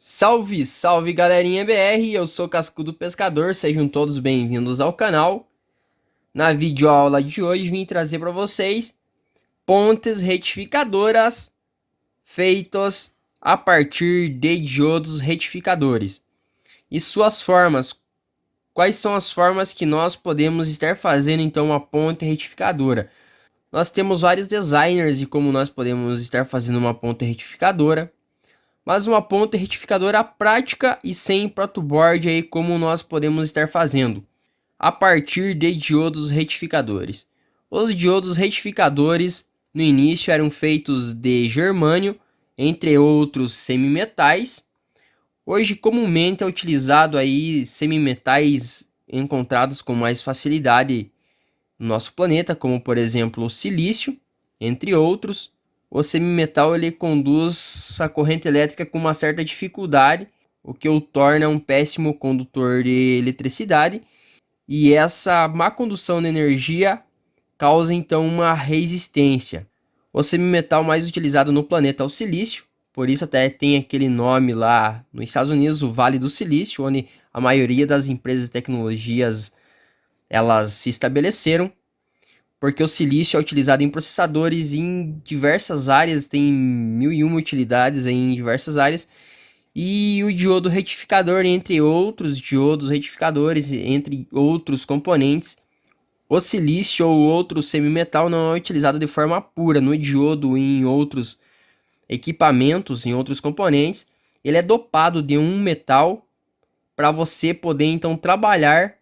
Salve, salve galerinha BR, eu sou Cascudo Pescador, sejam todos bem-vindos ao canal. Na videoaula de hoje vim trazer para vocês pontes retificadoras feitas a partir de diodos retificadores. E suas formas, quais são as formas que nós podemos estar fazendo então uma ponte retificadora? Nós temos vários designers de como nós podemos estar fazendo uma ponte retificadora. Mas uma ponte retificadora prática e sem protoboard aí como nós podemos estar fazendo, a partir de diodos retificadores. Os diodos retificadores no início eram feitos de germânio, entre outros semimetais. Hoje comumente é utilizado aí semimetais encontrados com mais facilidade no nosso planeta, como por exemplo o silício, entre outros. O semimetal ele conduz a corrente elétrica com uma certa dificuldade, o que o torna um péssimo condutor de eletricidade. E essa má condução de energia causa então uma resistência. O semimetal mais utilizado no planeta é o silício, por isso até tem aquele nome lá nos Estados Unidos, o Vale do Silício, onde a maioria das empresas de tecnologias elas se estabeleceram. Porque o silício é utilizado em processadores em diversas áreas, tem 1001 utilidades em diversas áreas. E o diodo retificador, entre outros diodos retificadores, entre outros componentes, o silício ou outro semimetal não é utilizado de forma pura no diodo e em outros equipamentos, em outros componentes. Ele é dopado de um metal para você poder então trabalhar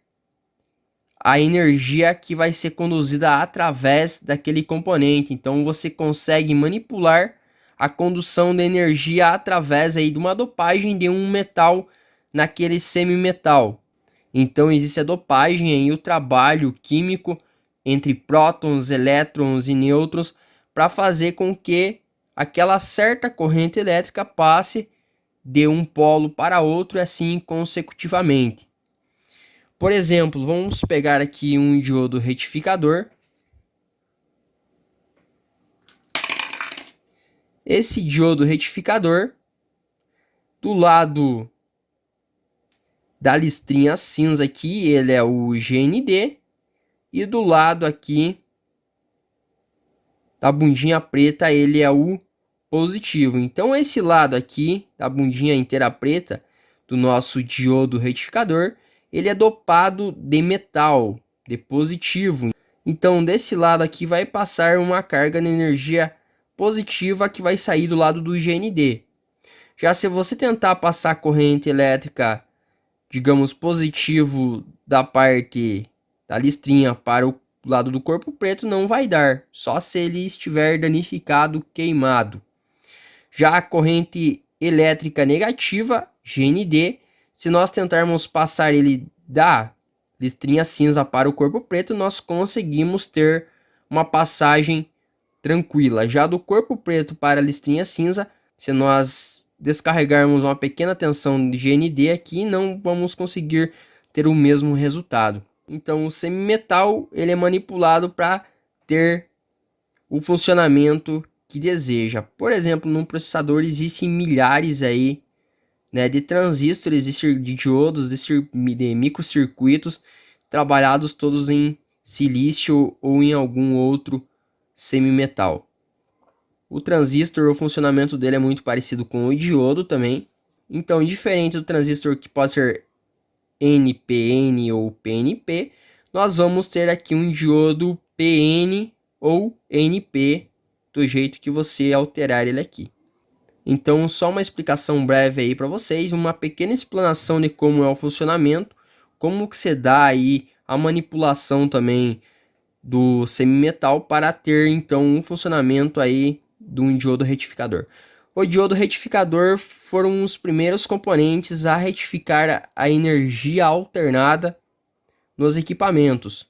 a energia que vai ser conduzida através daquele componente. Então você consegue manipular a condução da energia através aí de uma dopagem de um metal naquele semimetal. Então existe a dopagem e o trabalho químico entre prótons, elétrons e nêutrons para fazer com que aquela certa corrente elétrica passe de um polo para outro e assim consecutivamente. Por exemplo, vamos pegar aqui um diodo retificador. Esse diodo retificador, do lado da listrinha cinza aqui, ele é o GND. E do lado aqui da bundinha preta, ele é o positivo. Então esse lado aqui, da bundinha inteira preta, do nosso diodo retificador, ele é dopado de metal, de positivo. Então desse lado aqui vai passar uma carga de energia positiva que vai sair do lado do GND. Já se você tentar passar corrente elétrica, digamos, positivo da parte da listrinha para o lado do corpo preto, não vai dar, só se ele estiver danificado, queimado. Já a corrente elétrica negativa, GND, se nós tentarmos passar ele da listrinha cinza para o corpo preto, nós conseguimos ter uma passagem tranquila. Já do corpo preto para a listrinha cinza, se nós descarregarmos uma pequena tensão de GND aqui, não vamos conseguir ter o mesmo resultado. Então o semimetal ele é manipulado para ter o funcionamento que deseja. Por exemplo, num processador existem milhares aí, né, de transistores, de diodos, de microcircuitos trabalhados todos em silício ou em algum outro semimetal. O transistor, o funcionamento dele é muito parecido com o diodo também. Então, diferente do transistor que pode ser NPN ou PNP, nós vamos ter aqui um diodo PN ou NP, do jeito que você alterar ele aqui. Então, só uma explicação breve aí para vocês, uma pequena explanação de como é o funcionamento, como que se dá aí a manipulação também do semimetal para ter então um funcionamento aí de um diodo retificador. O diodo retificador foram os primeiros componentes a retificar a energia alternada nos equipamentos.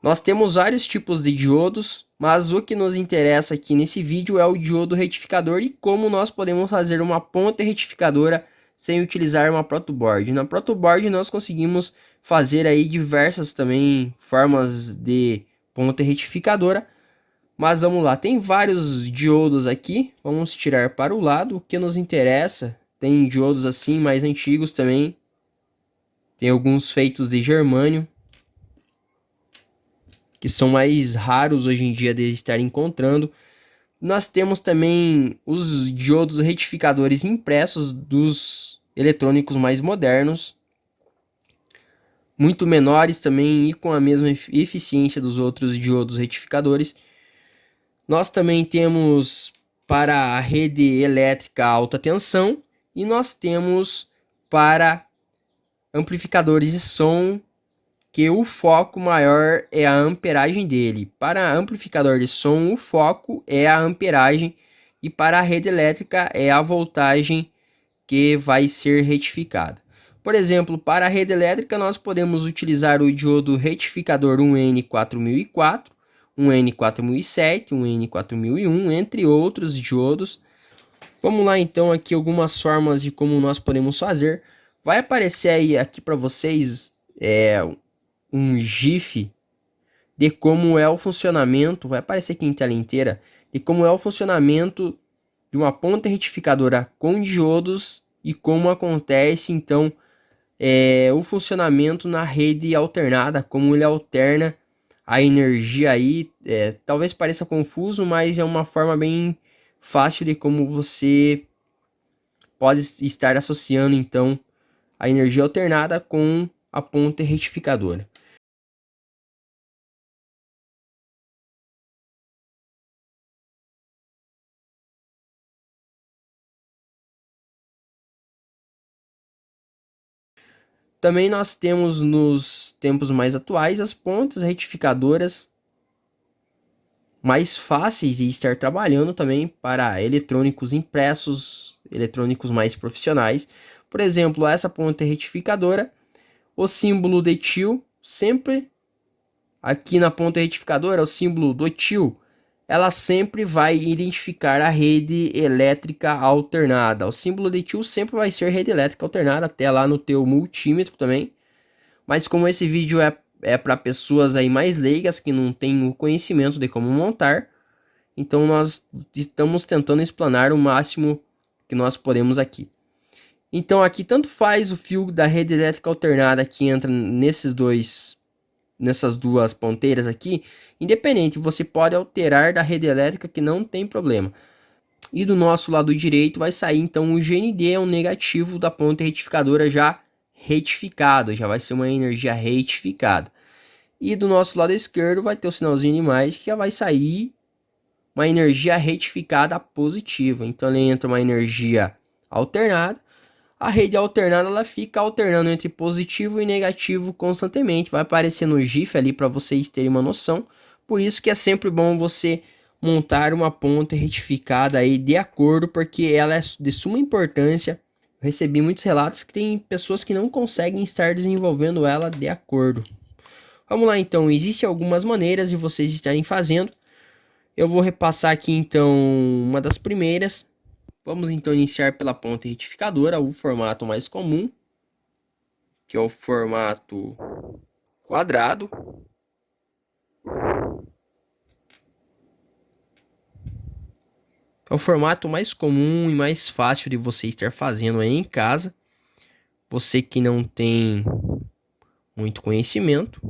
Nós temos vários tipos de diodos, mas o que nos interessa aqui nesse vídeo é o diodo retificador e como nós podemos fazer uma ponte retificadora sem utilizar uma protoboard. Na protoboard nós conseguimos fazer aí diversas também formas de ponte retificadora, mas vamos lá, tem vários diodos aqui, vamos tirar para o lado. O que nos interessa Tem diodos assim mais antigos também. Tem alguns feitos de germânio, que são mais raros hoje em dia de estar encontrando. Nós temos também os diodos retificadores impressos dos eletrônicos mais modernos, muito menores também e com a mesma eficiência dos outros diodos retificadores. Nós também temos para a rede elétrica alta tensão e nós temos para amplificadores de som, que o foco maior é a amperagem dele. Para amplificador de som, o foco é a amperagem, e para a rede elétrica é a voltagem que vai ser retificada. Por exemplo, para a rede elétrica nós podemos utilizar o diodo retificador 1N4004, 1N4007, 1N4001, entre outros diodos. Vamos lá então aqui algumas formas de como nós podemos fazer. Vai aparecer aí aqui para vocês um GIF de como é o funcionamento, vai aparecer aqui em tela inteira, de como é o funcionamento de uma ponta retificadora com diodos e como acontece então o funcionamento na rede alternada, como ele alterna a energia aí. Talvez pareça confuso, mas é uma forma bem fácil de como você pode estar associando então a energia alternada com a ponta retificadora. Também nós temos nos tempos mais atuais as pontas retificadoras mais fáceis de estar trabalhando também para eletrônicos impressos, eletrônicos mais profissionais. Por exemplo, essa ponta retificadora, o símbolo de tio, sempre aqui na ponta retificadora, o símbolo do tio, ela sempre vai identificar a rede elétrica alternada. O símbolo de tio sempre vai ser rede elétrica alternada, até lá no teu multímetro também. Mas como esse vídeo é para pessoas aí mais leigas, que não têm o conhecimento de como montar, então nós estamos tentando explanar o máximo que nós podemos aqui. Então aqui tanto faz o fio da rede elétrica alternada que entra nessas duas ponteiras aqui, independente, você pode alterar da rede elétrica que não tem problema. E do nosso lado direito vai sair então o GND, é um negativo da ponta retificadora já retificado, já vai ser uma energia retificada. E do nosso lado esquerdo vai ter o sinalzinho de mais, que já vai sair uma energia retificada positiva. Então ele entra uma energia alternada. A rede alternada ela fica alternando entre positivo e negativo constantemente. Vai aparecer no GIF ali para vocês terem uma noção. Por isso que é sempre bom você montar uma ponta retificada aí de acordo, porque ela é de suma importância. Eu recebi muitos relatos que tem pessoas que não conseguem estar desenvolvendo ela de acordo. Vamos lá então, existem algumas maneiras de vocês estarem fazendo. Eu vou repassar aqui então uma das primeiras. Vamos então iniciar pela ponta retificadora, o formato mais comum, que é o formato quadrado. É o formato mais comum e mais fácil de você estar fazendo aí em casa. Você que não tem muito conhecimento.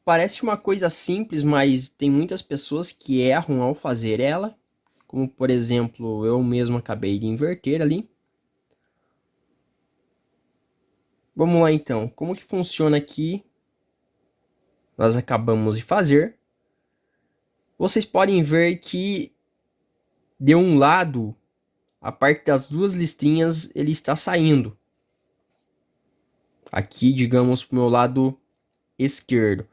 Parece uma coisa simples, mas tem muitas pessoas que erram ao fazer ela. Como, por exemplo, eu mesmo acabei de inverter ali. Vamos lá então, como que funciona aqui? Nós acabamos de fazer. Vocês podem ver que de um lado, a parte das duas listrinhas, ele está saindo. Aqui, digamos, para o meu lado esquerdo.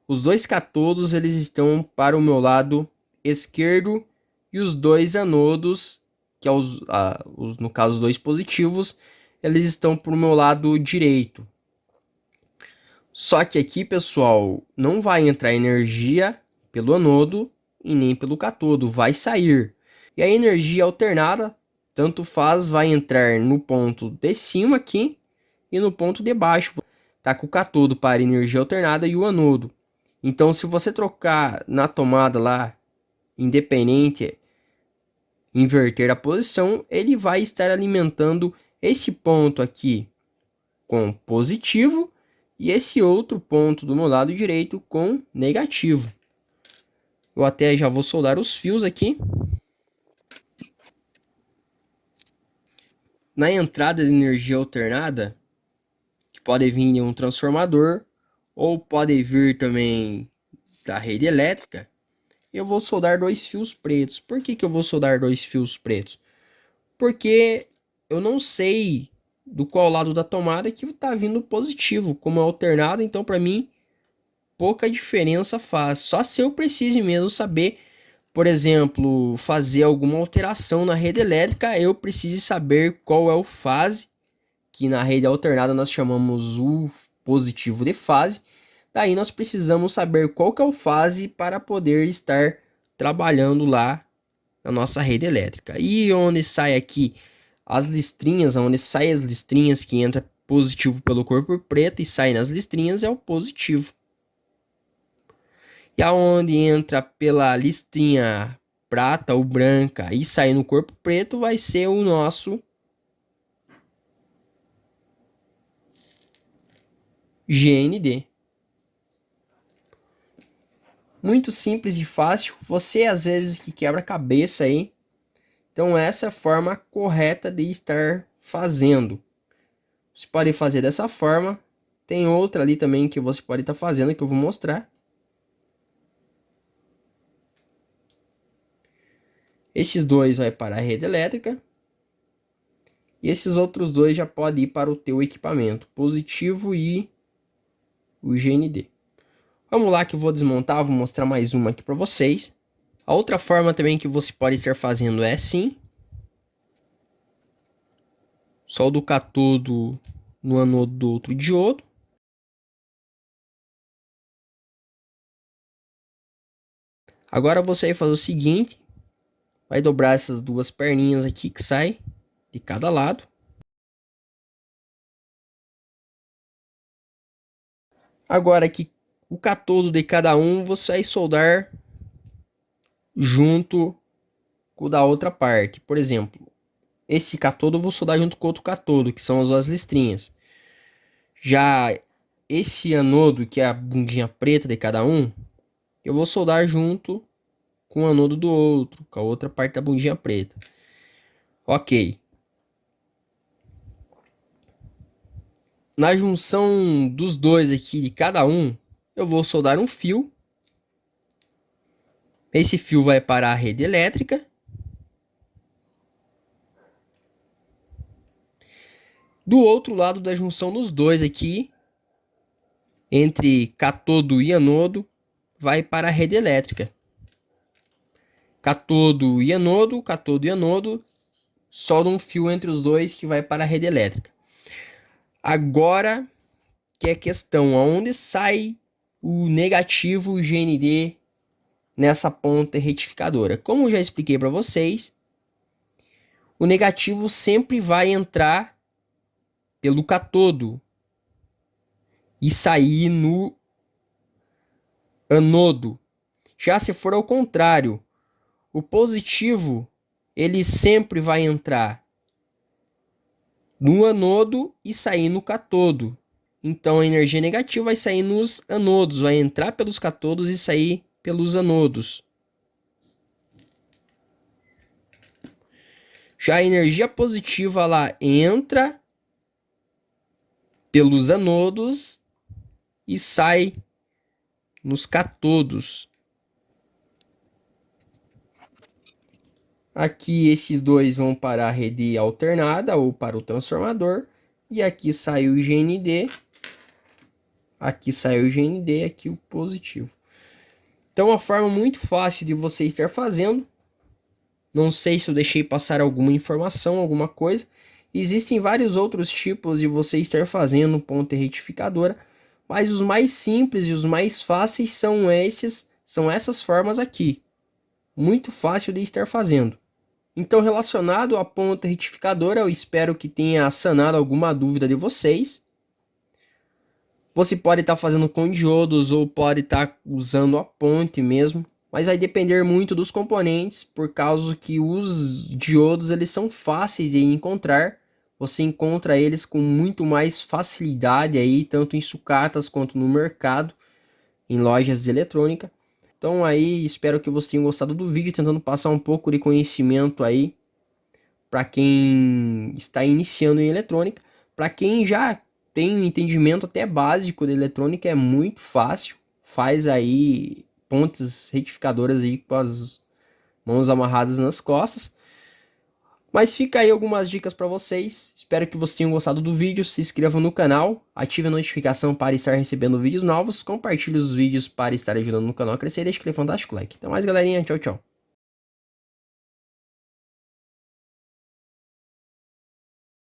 Os dois catodos, eles estão para o meu lado esquerdo. E os dois anodos, que é no caso os dois positivos, eles estão para o meu lado direito. Só que aqui, pessoal, não vai entrar energia pelo anodo e nem pelo catodo, vai sair. E a energia alternada, tanto faz, vai entrar no ponto de cima aqui e no ponto de baixo tá com o catodo para energia alternada e o anodo. Então, se você trocar na tomada lá, independente, inverter a posição, ele vai estar alimentando esse ponto aqui com positivo e esse outro ponto do meu lado direito com negativo. Eu até já vou soldar os fios aqui. Na entrada de energia alternada, que pode vir de um transformador ou pode vir também da rede elétrica, eu vou soldar 2 fios pretos. Por que que eu vou soldar 2 fios pretos? Porque eu não sei do qual lado da tomada que está vindo positivo, como é alternado, então para mim pouca diferença faz. Só se eu precise mesmo saber, por exemplo, fazer alguma alteração na rede elétrica, eu preciso saber qual é o fase, que na rede alternada nós chamamos o positivo de fase. Daí nós precisamos saber qual que é o fase para poder estar trabalhando lá na nossa rede elétrica. E onde sai aqui as listrinhas, onde saem as listrinhas que entra positivo pelo corpo preto e sai nas listrinhas é o positivo. E aonde entra pela listrinha prata ou branca e sai no corpo preto vai ser o nosso GND. Muito simples e fácil. Você às vezes que quebra a cabeça aí. Então essa é a forma correta de estar fazendo. Você pode fazer dessa forma. Tem outra ali também que você pode estar fazendo que eu vou mostrar. Esses dois vai para a rede elétrica. E esses outros dois já podem ir para o teu equipamento. Positivo e o GND. Vamos lá que eu vou desmontar. Vou mostrar mais uma aqui para vocês. A outra forma também que você pode estar fazendo é assim. Solda o catodo no anodo do outro diodo. Agora você vai fazer o seguinte. Vai dobrar essas duas perninhas aqui que sai de cada lado. Agora aqui o catodo de cada um você vai soldar junto com o da outra parte. Por exemplo, esse catodo eu vou soldar junto com outro catodo, que são as duas listrinhas. Já esse anodo, que é a bundinha preta de cada um, eu vou soldar junto com o anodo do outro, com a outra parte da bundinha preta. Ok. Na junção dos dois aqui de cada um, eu vou soldar um fio. Esse fio vai para a rede elétrica. Do outro lado da junção dos dois aqui, entre catodo e anodo, vai para a rede elétrica. Catodo e anodo, solda um fio entre os dois que vai para a rede elétrica. Agora que é questão, aonde sai o negativo o GND nessa ponta retificadora? Como eu já expliquei para vocês, o negativo sempre vai entrar pelo catodo e sair no anodo. Já se for ao contrário, o positivo ele sempre vai entrar no anodo e sair no catodo. Então a energia negativa vai sair nos anodos, vai entrar pelos catodos e sair pelos anodos. Já a energia positiva ela entra pelos anodos e sai nos catodos. Aqui esses dois vão para a rede alternada ou para o transformador. E aqui sai o GND. Aqui sai o GND, aqui o positivo. Então, uma forma muito fácil de você estar fazendo. Não sei se eu deixei passar alguma informação, alguma coisa. Existem vários outros tipos de você estar fazendo ponte retificadora. Mas os mais simples e os mais fáceis são essas formas aqui. Muito fácil de estar fazendo. Então, relacionado à ponta retificadora, eu espero que tenha sanado alguma dúvida de vocês. Você pode estar fazendo com diodos ou pode estar usando a ponte mesmo, mas vai depender muito dos componentes, por causa que os diodos eles são fáceis de encontrar. Você encontra eles com muito mais facilidade aí, tanto em sucatas quanto no mercado, em lojas de eletrônica. Então aí, espero que vocês tenham gostado do vídeo, tentando passar um pouco de conhecimento aí para quem está iniciando em eletrônica. Para quem já tem um entendimento até básico de eletrônica, é muito fácil. Faz aí pontes retificadoras aí com as mãos amarradas nas costas. Mas fica aí algumas dicas para vocês. Espero que vocês tenham gostado do vídeo. Se inscrevam no canal, ative a notificação para estar recebendo vídeos novos. Compartilhe os vídeos para estar ajudando no canal a crescer e deixe aquele fantástico like. Então mais, galerinha. Tchau, tchau.